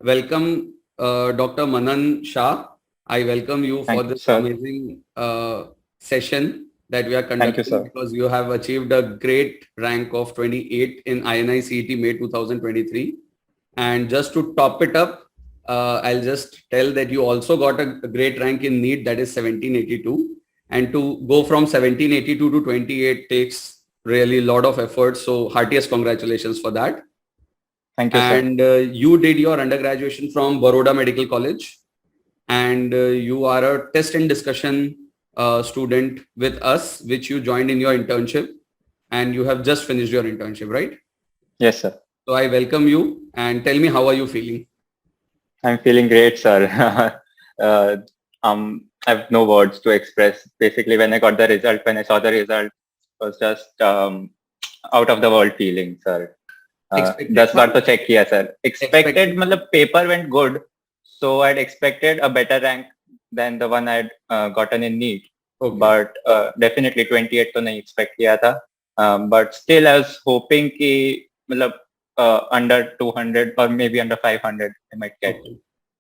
welcome Dr. Manan Shah. I welcome you for Thank you, this sir. amazing session that we are Thank you, conducting sir. because you have achieved a great rank of 28 in INICET May 2023. And just to top it up, I'll just tell that you also got a great rank in NEET, that is 1782. And to go from 1782 to 28 takes really a lot of effort. So heartiest congratulations for that. Thank you, sir. And you did your undergraduation from Baroda Medical College, and you are a test and discussion student with us, which you joined in your internship, and you have just finished your internship, right? Yes, sir. So I welcome you and tell me, how are you feeling? I'm feeling great, sir. uh, I have no words to express. Basically, when I got the result, when I saw the result, it was just out of the world feeling, sir. Expected 10 bar mark? तो check किया, sir. Expected, Expected mark? मतलब paper went good, so I'd expected a better rank than the one I'd gotten in NEET. Okay. But definitely 28 तो नहीं expect किया था. But still, I was hoping कि मतलब under 200 or maybe under 500 I might get.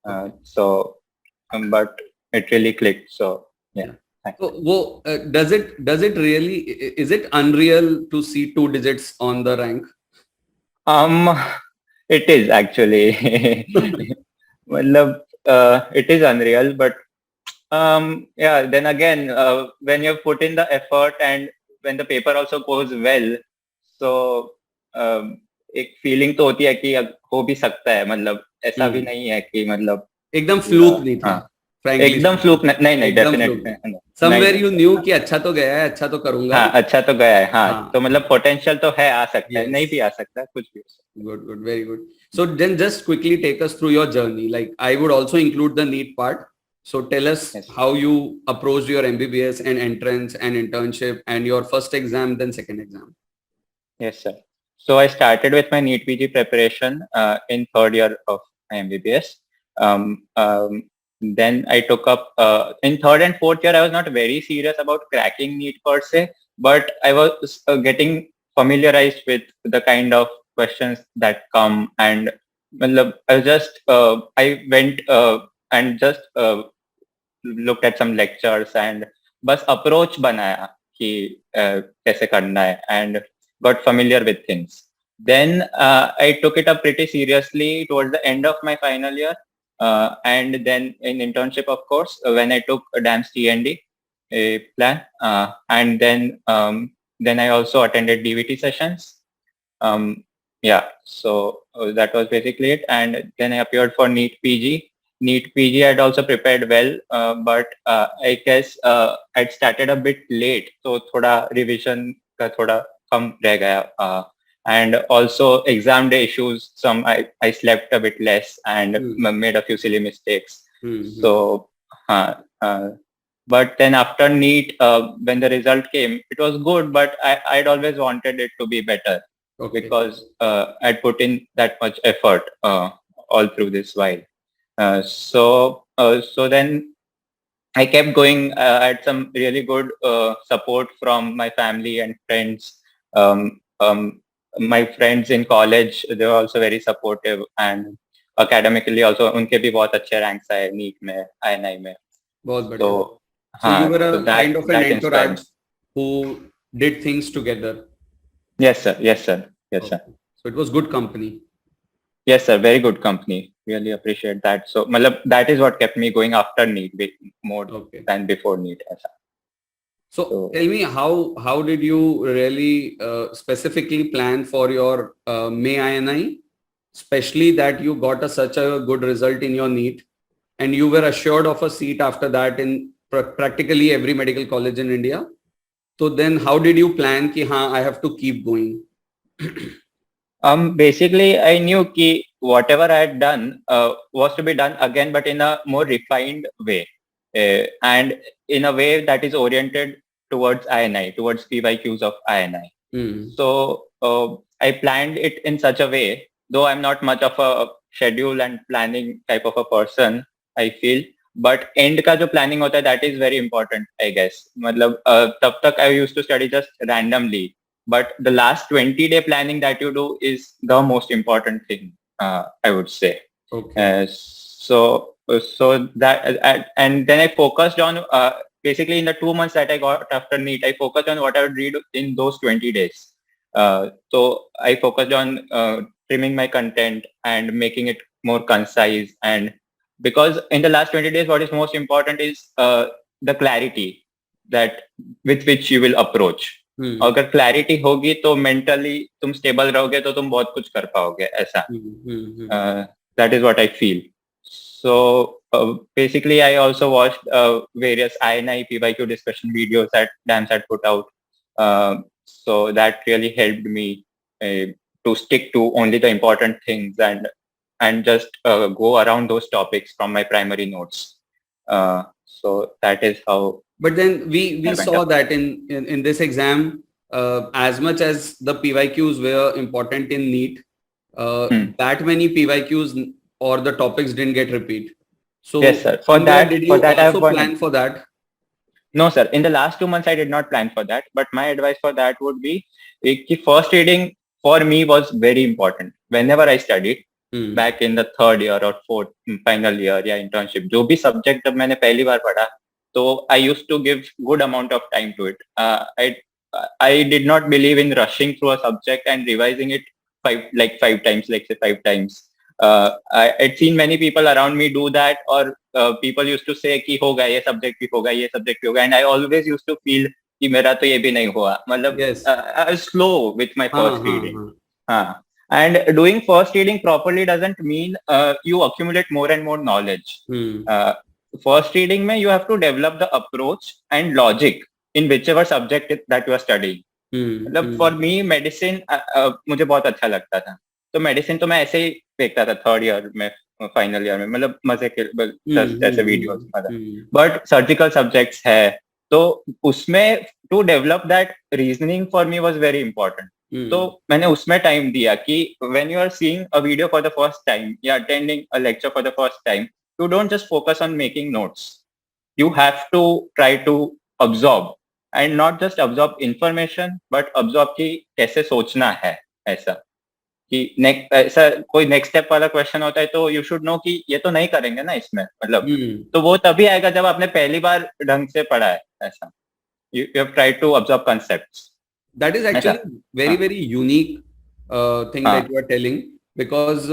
Okay. Okay. But it really clicked. So yeah. So, does it really, is it unreal to see 2 digits on the rank? It is actually. Well, it is unreal, but yeah. Then again, when you put in the effort and when the paper also goes well, so एक feeling तो होती है कि हो भी सकता है, मतलब ऐसा भी नहीं है कि मतलब एकदम फ्लूक नहीं था, frankly एकदम फ्लूक नहीं डेफिनेटली somewhere you knew कि अच्छा तो गया है, अच्छा तो करूंगा. हाँ, अच्छा तो गया है. हाँ, तो मतलब पोटेंशियल तो है, आ सकता है, नहीं भी आ सकता, कुछ भी हो सकता है. Good, very good. So then just quickly take us through your journey. Like I would also include the NEET part. So tell us how you approached your MBBS and entrance and internship and your first exam, then second exam. Yes, sir. So I started with my NEET PG preparation in third year of my MBBS. Then I took up in third and fourth year. I was not very serious about cracking NEET per se, but I was getting familiarized with the kind of questions that come, and I went and just looked at some lectures and बस approach बनाया कि कैसे करना है, and got familiar with things. Then I took it up pretty seriously towards the end of my final year, and then in internship, of course, when I took a DAMS TND plan, and then I also attended DVT sessions. Yeah, so that was basically it, and then I appeared for NEET PG. NEET PG I'd also prepared well, but I guess I'd started a bit late, so थोड़ा revision का थोड़ा कम रह गया, and also exam day issues. I slept a bit less and made a few silly mistakes. So, but then after NEET, when the result came, it was good, but I'd always wanted it to be better. Okay. Because I'd put in that much effort all through this while. So then I kept going. I had some really good support from my family and friends. My friends in college, they were also very supportive, and academically also उनके भी बहुत अच्छे ranks आए NEET में, INI में. बहुत बढ़िया. So you were a kind of an entourage who did things together. Yes, sir. Yes, sir. Yes, sir. So it was good company. Yes, sir. Very good company. Really appreciate that. So, that is what kept me going after NEET more than before NEET. So tell me, how did you really specifically plan for your May INI, especially that you got such a good result in your NEET, and you were assured of a seat after that in practically every medical college in India. So then how did you plan ki I have to keep going? Basically, I knew कि whatever I had done was to be done again, but in a more refined way, and in a way that is oriented towards INI, towards PYQs of INI. So I planned it in such a way, though I'm not much of a schedule and planning type of a person, I feel. But end का जो planning होता है, that is very important, I guess. मतलब तब तक I used to study just randomly. But the last 20-day planning that you do is the most important thing, I would say. Okay. So that and then I focused on basically in the 2 months that I got after NEET, I focused on what I would read in those 20 days. So I focused on trimming my content and making it more concise. And because in the last 20 days, what is most important is the clarity that with which you will approach. अगर clarity होगी तो mentally तुम stable रहोगे तो तुम बहुत कुछ कर पाओगे ऐसा. That is what I feel. So basically, I also watched various INI PYQ discussion videos that DAMS had put out. So that really helped me to stick to only the important things and just go around those topics from my primary notes. So that is how. But then we saw that in this exam, as much as the PYQs were important in NEET, that many PYQs or the topics didn't get repeat. So yes, sir. For that, did you also plan for that? No, sir. In the last 2 months, I did not plan for that. But my advice for that would be, first reading for me was very important. Whenever I studied, back in the 3rd year or 4th final year, yeah, internship, जो भी subject जब मैंने पहली बार पढ़ा, so I used to give good amount of time to it. I did not believe in rushing through a subject and revising it five times, like say 5 times. I'd seen many people around me do that, or people used to say कि होगा ये subject भी होगा ये subject भी होगा, and I always used to feel कि मेरा तो ये भी नहीं हुआ. मतलब I was slow with my first reading. And doing first reading properly doesn't mean you accumulate more and more knowledge. First reading में you have to develop the approach and logic in whichever subject that you are studying. मतलब for me medicine मुझे बहुत अच्छा लगता था. तो medicine तो मैं ऐसे ही देखता था 3rd ईयर में फाइनल ईयर में, मतलब मजे के जैसे वीडियोस. बट सर्जिकल सब्जेक्ट्स है तो उसमें to develop that reasoning for me was very important. तो मैंने उसमें टाइम दिया कि when you are seeing a video for the first time या attending a lecture for the first time, you don't just focus on making notes. You have to try to absorb and not just absorb information but absorb कि कैसे सोचना है. ऐसा कि ऐसा कोई next step वाला क्वेश्चन होता है तो यू शुड नो कि ये तो नहीं करेंगे ना इसमें, मतलब तो वो तभी आएगा जब आपने पहली बार ढंग से पढ़ा है. ऐसा you have tried to absorb concepts. That is actually very unique thing that you are telling, because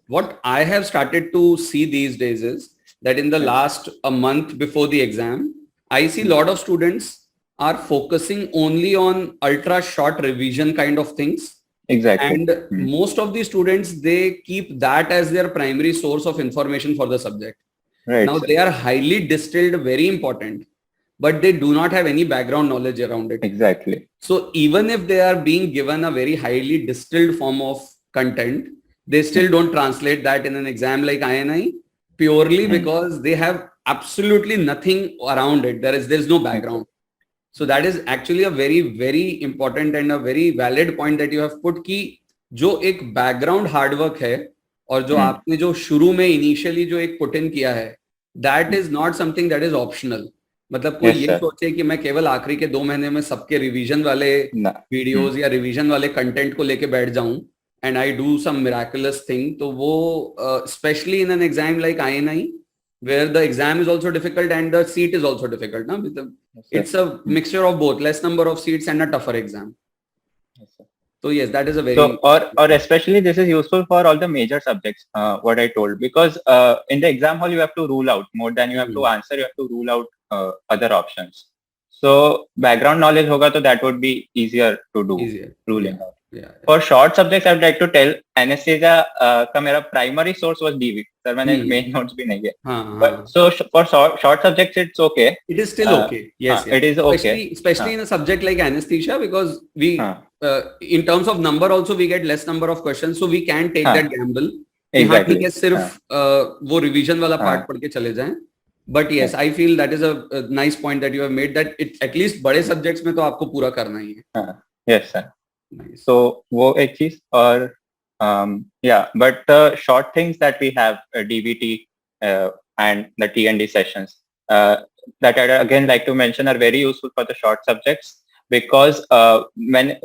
what I have started to see these days is that in the last a month before the exam, I see a lot of students are focusing only on ultra short revision kind of things. Exactly. And most of the students, they keep that as their primary source of information for the subject. Right. Now they are highly distilled, very important, but they do not have any background knowledge around it. Exactly. So even if they are being given a very highly distilled form of content, they still don't translate that in an exam like INI, purely because they have absolutely nothing around it. There's no background. So that is actually a very important and a very valid point that you have put, कि जो एक background hard work है और जो आपने जो शुरू में initially जो एक put in किया है, that is not something that is optional. मतलब कोई ये सोचे कि मैं केवल आखिरी के 2 महीने में सबके रिवीजन वाले वीडियोस या रिवीजन वाले कंटेंट को लेके बैठ जाऊं and I do some miraculous thing, तो वो especially in an exam like INI where the exam is also difficult and the seat is also difficult, na? It's a mixture of both, less number of seats and a tougher exam. So yes, that is a very or especially this is useful for all the major subjects, what I told, because in the exam hall you have to rule out more than you have to answer. You have to rule out other options. So background knowledge hoga to that would be easier to do. Ruling out. For short subjects, I would like to tell anesthesia का मेरा primary source was DV. Sir, मैंने main notes भी नहीं किए. But so for short subjects, it's okay. It is still okay. Yes, it is okay. Especially in a subject like anesthesia, because we in terms of number also we get less number of questions, so we can take that gamble. Exactly. कि सिर्फ वो revision वाला part पढ़ के चले जाएं. But yes, I feel that is a nice point that you have made, that it at least बड़े subjects में तो आपको पूरा करना ही है. Yes, sir. Nice. So वो एक चीज, और but the short things that we have, DVT and the T&D sessions that I'd again like to mention are very useful for the short subjects, because when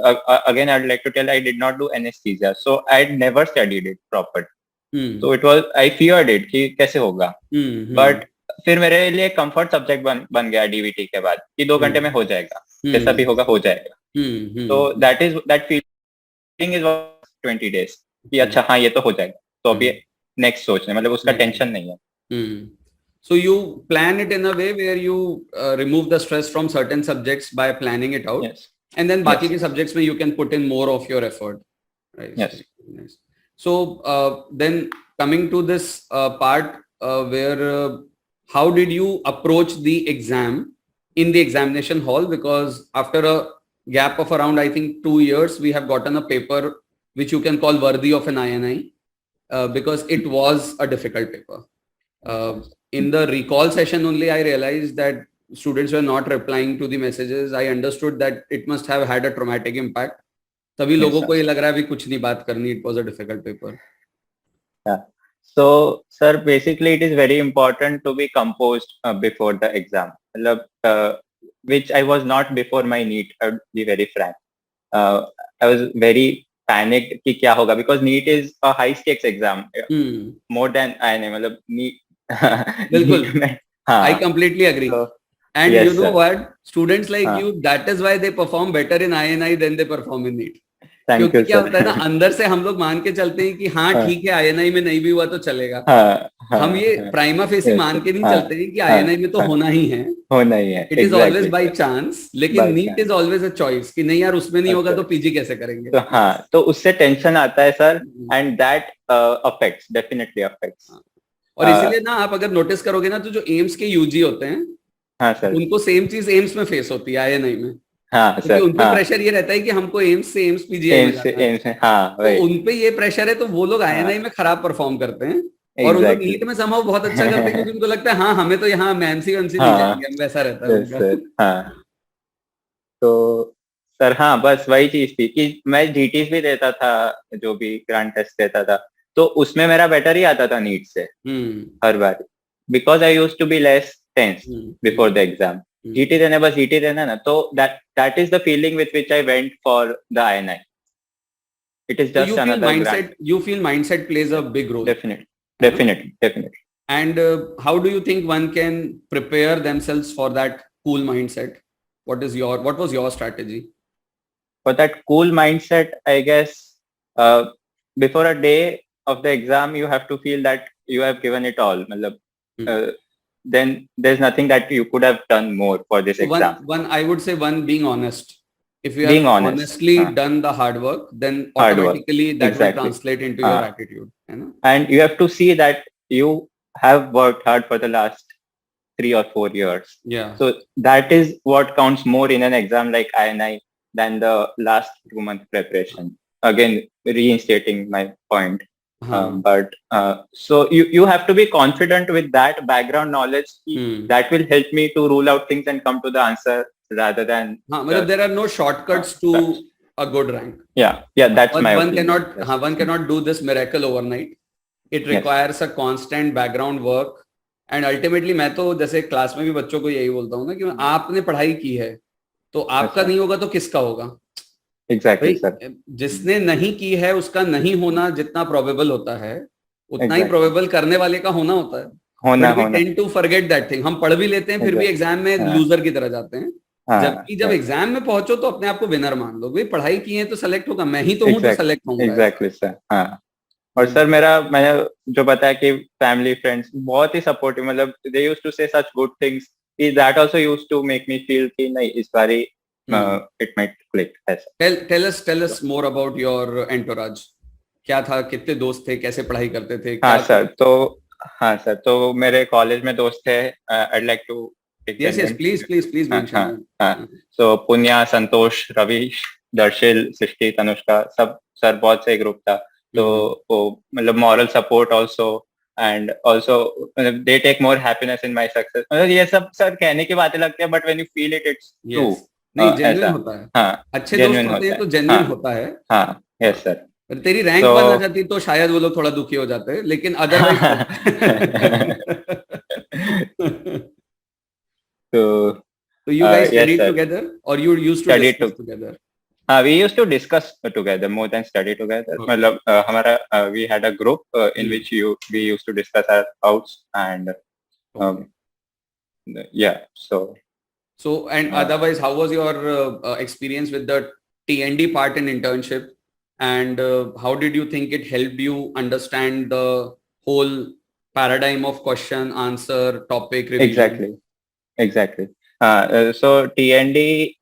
again I'd like to tell I did not do anesthesia, so I'd never studied it proper. तो it was I feared it कि कैसे होगा, but फिर मेरे लिए comfort subject बन गया DVT के बाद कि 2 घंटे में हो जाएगा, जैसा भी होगा हो जाएगा। तो दैट फीलिंग इज 20 days कि अच्छा हाँ ये तो हो जाएगा, तो अभी नेक्स्ट सोचना, मतलब उसका टेंशन नहीं है। So you plan it in a way where you remove the stress from certain subjects by planning it out, Yes. and then बाकी के subjects में you can put in more of your effort, right? Yes. Nice. So then coming to this part where how did you approach the exam in the examination hall? Because after a gap of around I think 2 years, we have gotten a paper which you can call worthy of an INI because it was a difficult paper. In the recall session only, I realized that students were not replying to the messages. I understood that it must have had a traumatic impact. सभी लोगों को ये लग रहा है अभी कुछ नहीं बात करनी. It was a difficult paper. Yeah. So, sir, basically, it is very important to be composed before the exam. Which I was not before my NEET. I would be very frank. I was very panicked कि क्या होगा, because NEET is a high stakes exam. More than INI. मतलब NEET. बिल्कुल. I completely agree. So, and yes, you know sir. what? Students like you, that is why they perform better in INI than they perform in NEET. क्योंकि क्या होता है ना, अंदर से हम लोग मान के चलते हैं कि हाँ ठीक है INI में नहीं भी हुआ तो चलेगा. हम ये प्राइमा फेसी मान के नहीं चलते हैं कि INI में तो होना ही है. It is always by chance. लेकिन NEET is always a choice कि नहीं यार उसमें नहीं होगा तो पीजी कैसे करेंगे. तो हाँ, तो उससे टेंशन आता है sir, and that definitely affects. और इसीलिए ना आप अगर नोटिस करोगे ना तो जो एम्स के यूजी होते हैं, हाँ सर, उनको सेम चीज एम्स में फेस होती है INI में. हाँ क्योंकि उन पे प्रेशर ये रहता है कि हमको एम्स से एम्स पीजीआई में जाना है. हाँ, तो उन पे ये प्रेशर है तो वो लोग INI में खराब परफॉर्म करते हैं और उन लोग नीट में समहाउ बहुत अच्छा करते हैं क्योंकि उनको लगता है हाँ हमें तो यहाँ एमसी नहीं जाएंगे, हम वैसा रहता है उनका. हाँ. तो सर हाँ, बस वही चीज थी कि मैं जीटीज भी देता था, जो भी ग्रांड टेस्ट देता था, तो उसमें मेरा बेटर ही आता था नीट से हर बार, because I used to be less tense before the exam. GT देने बस जीटी देना ना, तो that is the feeling with which I went for the INI. It is just another mindset. You feel mindset plays a big role. Definitely. And how do you think one can prepare themselves for that cool mindset? What was your strategy? For that cool mindset, I guess before a day of the exam, you have to feel that you have given it all. Then there's nothing that you could have done more for this exam. I would say being honest. If you have honestly done the hard work, then automatically that will translate into your attitude. You know? And you have to see that you have worked hard for the last 3 or 4 years. Yeah. So that is what counts more in an exam like INI than the last 2-month preparation. Again, reinstating my point. So you have to be confident with that background knowledge. That will help me to rule out things and come to the answer rather than. There are no shortcuts to a good rank. Yeah, that's my opinion. One cannot do this miracle overnight. It requires a constant background work. And ultimately मैं तो जैसे class में भी बच्चों को यही बोलता हूँ ना कि आपने पढ़ाई की है तो आपका नहीं होगा तो किसका होगा. Exactly, sir. जिसने नहीं की है उसका नहीं होना जितना प्रोबेबल होता है उतना ही प्रोबेबल करने वाले का होना होता है. We tend to forget that thing. हम पढ़ भी लेते हैं फिर भी एग्जाम में लूजर की तरह जाते हैं. जबकि जब एग्जाम में पहुंचो तो अपने आप को विनर मान लो. भाई पढ़ाई की है तो सेलेक्ट होगा, मैं ही तो हूँ जो सेलेक्ट होऊंगा. Exactly, sir. हाँ. और सर मैंने जो बताया कि फैमिली फ्रेंड्स बहुत ही सपोर्टिव, मतलब they used to say such good things. That also used to make me feel कि नहीं इस बारी it might click. Tell us more about your entourage. क्या था, कितने दोस्त थे, कैसे पढ़ाई करते थे? हाँ सर, तो मेरे कॉलेज में दोस्त थे. I'd like to yes please mention. So पुन्या, संतोष, रवि, दर्शिल, सृष्टि, तनुष्का, सब सर बहुत सही ग्रुप था. तो वो मतलब moral support also and also they take more happiness in my success. ये सब सर कहने की बातें लगती है but when you feel it it's true. नहीं जेन्युइन होता है. हाँ, अच्छे दोस्त होते हैं तो जेन्युइन होता है. हाँ, yes sir. तेरी रैंक 1 आ जाती तो शायद वो लोग थोड़ा दुखी हो जाते हैं, लेकिन otherwise so you guys studied together or you used to study together? we used to discuss together more than study together. Okay. मतलब we had a group in which we used to discuss our doubts and yeah. So and otherwise, how was your experience with the T&D part in internship, and how did you think it helped you understand the whole paradigm of question, answer, topic revision? Exactly. So TND,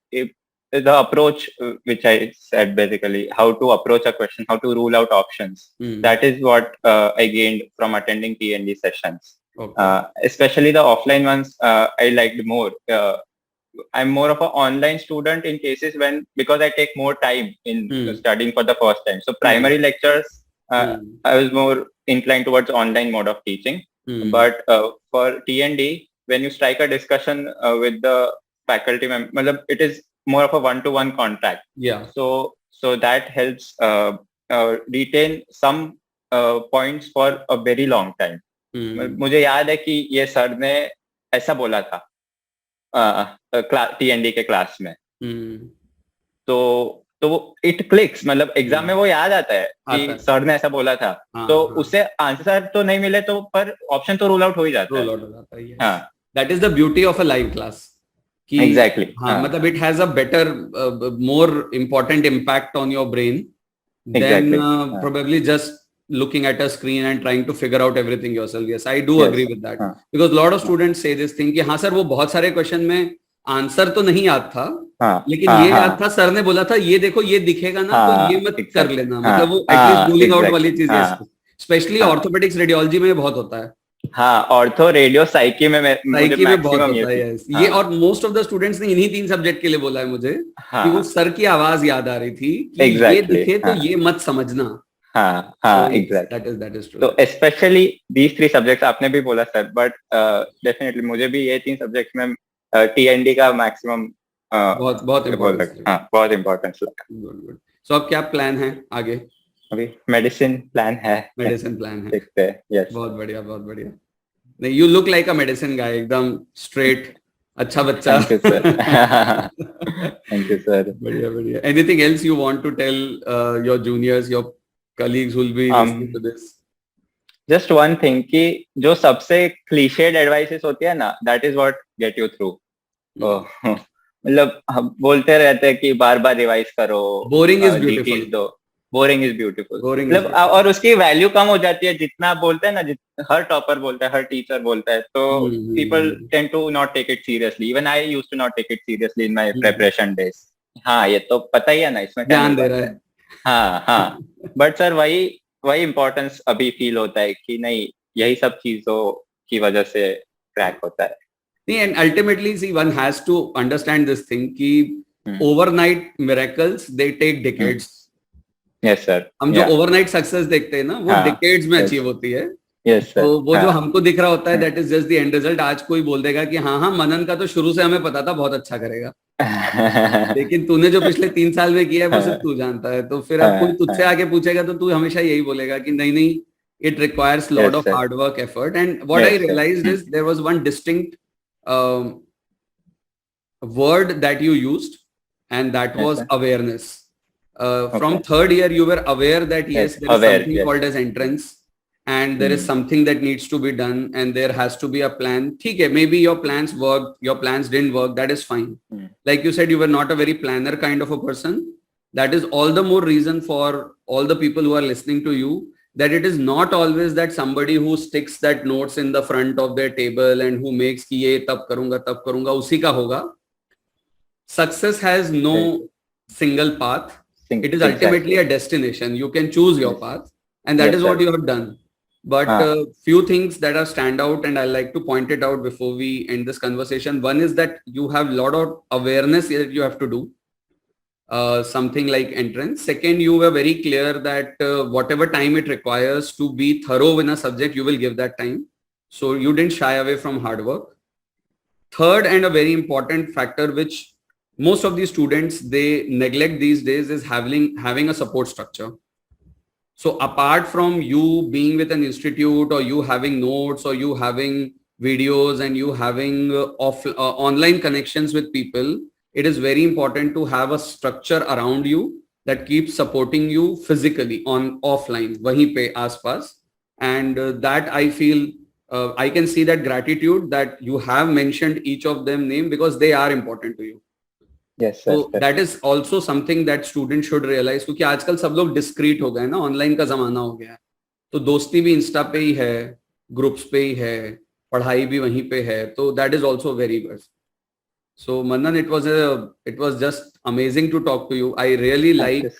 the approach which I said, basically how to approach a question, how to rule out options. That is what I gained from attending TND sessions. Okay. Especially the offline ones, I liked more. I'm more of an online student in cases because I take more time in studying for the first time. So primary lectures, I was more inclined towards online mode of teaching. But for TND, when you strike a discussion with the faculty member, it is more of a one-to-one contact. Yeah. So that helps retain some points for a very long time. मुझे याद है कि ये sir ने ऐसा बोला था TND के क्लास में, तो इट क्लिक्स, मतलब एग्जाम में वो याद आता है कि सर ने ऐसा बोला था, तो उससे आंसर तो नहीं मिले तो पर ऑप्शन तो रूल आउट हो ही जाता है. हाँ, that is the beauty of a live class. Exactly. हाँ, मतलब it has a better, more important impact on your brain than probably just looking at a screen and trying to figure out everything yourself. Yes, I do agree with that. Because a lot of students say this thing कि हाँ sir वो बहुत सारे question में answer तो नहीं याद था, लेकिन ये याद था, सर ने बोला था ये देखो ये दिखेगा ना, तो ये मत कर लेना. मतलब वो एटलीस्ट रूलिंग आउट वाली चीज है. स्पेशली ऑर्थोपेडिक्स रेडियोलॉजी में बहुत होता है. हाँ, ऑर्थो रेडियो साइकी में बहुत होता है. ये और मोस्ट ऑफ द स्टूडेंट्स ने इन्हीं 3 सब्जेक्ट के लिए बोला है मुझे कि वो सर की आवाज याद आ रही थी कि ये दिखे तो ये मत समझना. एग्जैक्टली. That is true. तो स्पेशली दीज 3 सब्जेक्ट्स आपने भी बोला सर, बट डेफिनेटली मुझे भी ये 3 सब्जेक्ट्स में TND का मैक्सिमम बहुत इम्पोर्टेंस लगा. सो अब क्या प्लान है आगे? अभी मेडिसिन प्लान है. देखते हैं. यस, बहुत बढ़िया. नहीं, you look like a medicine guy, एकदम स्ट्रेट, अच्छा बच्चा. Thank you sir. बढ़िया. Anything else you want to tell your juniors, your colleagues who will be listening to this? Just one thing कि जो सबसे cliched advices होती है ना, that is what get you through. मतलब हम बोलते रहते हैं कि बार रिवाइज करो. Boring is beautiful. Boring is beautiful. मतलब और उसकी वैल्यू कम हो जाती है जितना बोलते हैं ना, हर टॉपर बोलता है, हर टीचर बोलता है, तो people tend to not take it seriously. Even I used to not take it seriously in my preparation days. हाँ, ये तो पता ही है ना, इसमें ध्यान दे रहा है. हाँ. बट सर वही इम्पोर्टेंस अभी फील होता है कि नहीं, यही सब चीजों की वजह से क्रैक होता है. नहीं, and ultimately see one has to understand this thing कि overnight miracles they take decades. Yes sir. हम जो ओवरनाइट सक्सेस देखते हैं ना, वो डिकेड्स में अचीव होती है. Yes, तो वो जो हमको दिख रहा होता है, that is just the end result. आज कोई बोल देगा कि हाँ मनन का तो शुरू से हमें पता था बहुत अच्छा करेगा, लेकिन तूने जो पिछले 3 साल में किया है वो सिर्फ तू जानता है. तो फिर अब कोई तुझसे आगे पूछेगा तो तू हमेशा यही बोलेगा कि नहीं, it requires lot of hard work, effort. And what I realized is there was one distinct word that you used, and that was awareness. From 3rd year you were aware that there is something called as entrance, and there is something that needs to be done, and there has to be a plan. ठीक है, maybe your plans worked, your plans didn't work, that is fine. Like you said, you were not a very planner kind of a person. That is all the more reason for all the people who are listening to you, that it is not always that somebody who sticks that notes in the front of their table and who makes कि ये तब करूंगा उसी का होगा. Success has no single path. It is ultimately a destination. You can choose your path, and that is what you have done. But few things that are stand out, and I like to point it out before we end this conversation. One is that you have a lot of awareness that you have to do. Something like entrance. Second, you were very clear that whatever time it requires to be thorough in a subject, you will give that time. So you didn't shy away from hard work. Third, and a very important factor which most of these students they neglect these days, is having a support structure. So apart from you being with an institute, or you having notes, or you having videos, and you having online connections with people, it is very important to have a structure around you that keeps supporting you physically on offline, wahi pe aaspas. And that I feel, I can see that gratitude that you have mentioned each of them name because they are important to you. Yes, so that is also something that students should realize, क्योंकि आजकल सब लोग discreet हो गए ना, online का जमाना हो गया है, तो दोस्ती भी इंस्टा पे ही है, ग्रुप्स पे ही है, पढ़ाई भी वहीं पे है, तो that is also very good. So Manan, it was just amazing to talk to you. I really like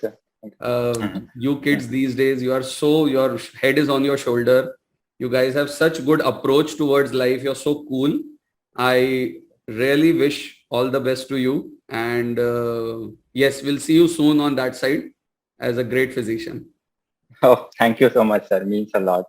you kids these days. Your head is on your shoulder. You guys have such good approach towards life. You're so cool. I really wish all the best to you. And yes, we'll see you soon on that side as a great physician. Oh, thank you so much, sir. Means a lot.